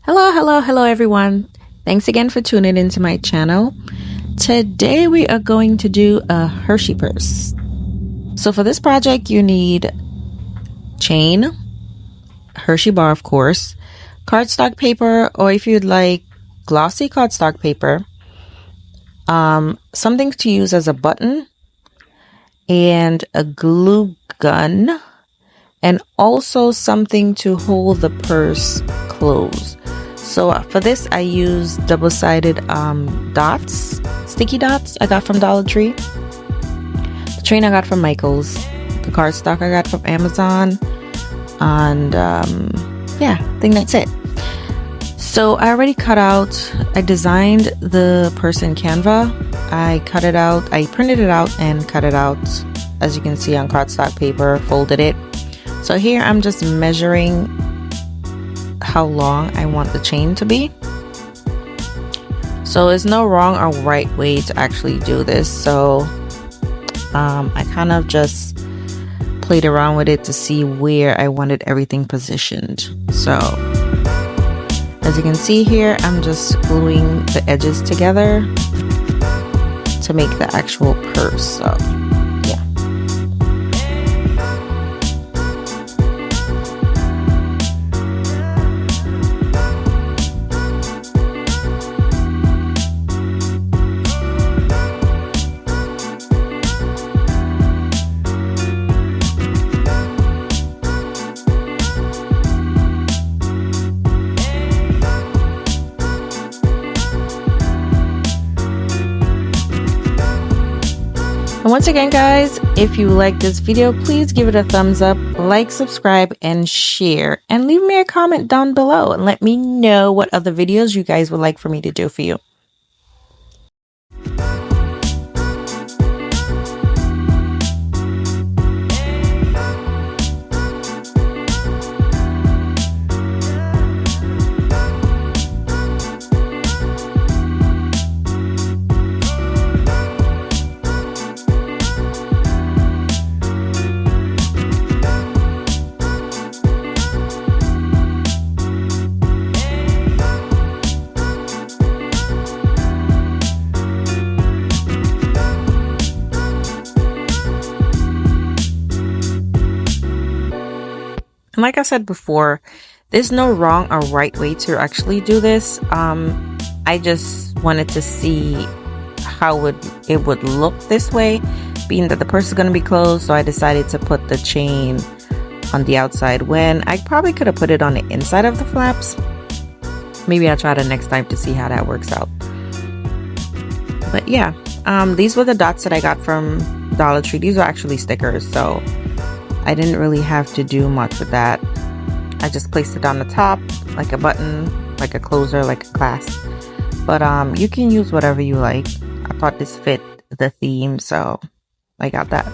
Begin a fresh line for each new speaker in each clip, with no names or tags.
Hello everyone. Thanks again for tuning into my channel. Today we are going to do a Hershey purse. So for this project you need chain, Hershey bar of course, cardstock paper, or if you'd like glossy cardstock paper, something to use as a button, and a glue gun, and also something to hold the purse closed. So for this I use double-sided dots, sticky dots I got from Dollar Tree. The chain I got from Michael's. The cardstock I got from Amazon. And yeah, I think that's it. So I already I designed the purse in Canva. I cut it out, I printed it out and cut it out, as you can see, on cardstock paper, folded it. So here I'm just measuring how long I want the chain to be. So there's no wrong or right way to actually do this. So I kind of just played around with it to see where I wanted everything positioned. So as you can see here, I'm just gluing the edges together to make the actual purse. So and once again guys, if you like this video, please give it a thumbs up, like, subscribe, and share, and leave me a comment down below and let me know what other videos you guys would like for me to do for you. And like I said before, there's no wrong or right way to actually do this. I just wanted to see how it would look this way, being that the purse is going to be closed. So I decided to put the chain on the outside, when I probably could have put it on the inside of the flaps. Maybe I'll try the next time to see how that works out. But yeah, these were the dots that I got from Dollar Tree. These are actually stickers, so I didn't really have to do much with that. I just placed it on the top like a button, like a closer, like a clasp. But you can use whatever you like. I thought this fit the theme, so I got that.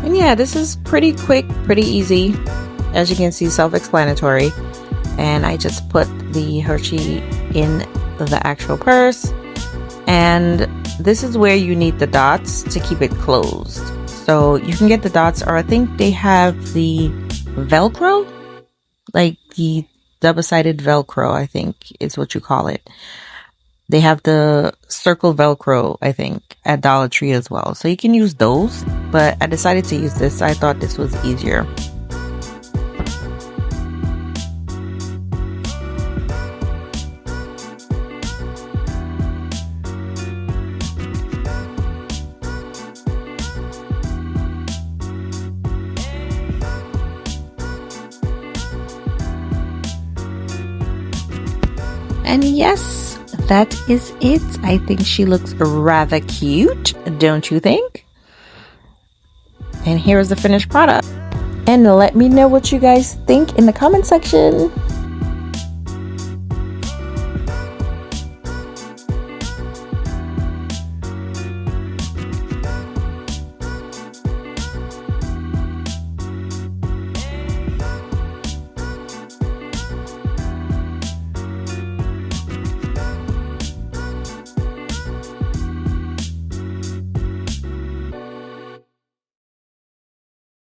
And yeah, this is pretty quick, pretty easy. As you can see, self-explanatory. And I just put the Hershey in the actual purse. And this is where you need the dots to keep it closed. So you can get the dots, or I think they have the Velcro, like the double-sided Velcro, I think is what you call it. They have the circle Velcro, I think, at Dollar Tree as well. So you can use those, but I decided to use this. I thought this was easier. And yes, that is it. I think she looks rather cute, don't you think? And here is the finished product. And let me know what you guys think in the comment section.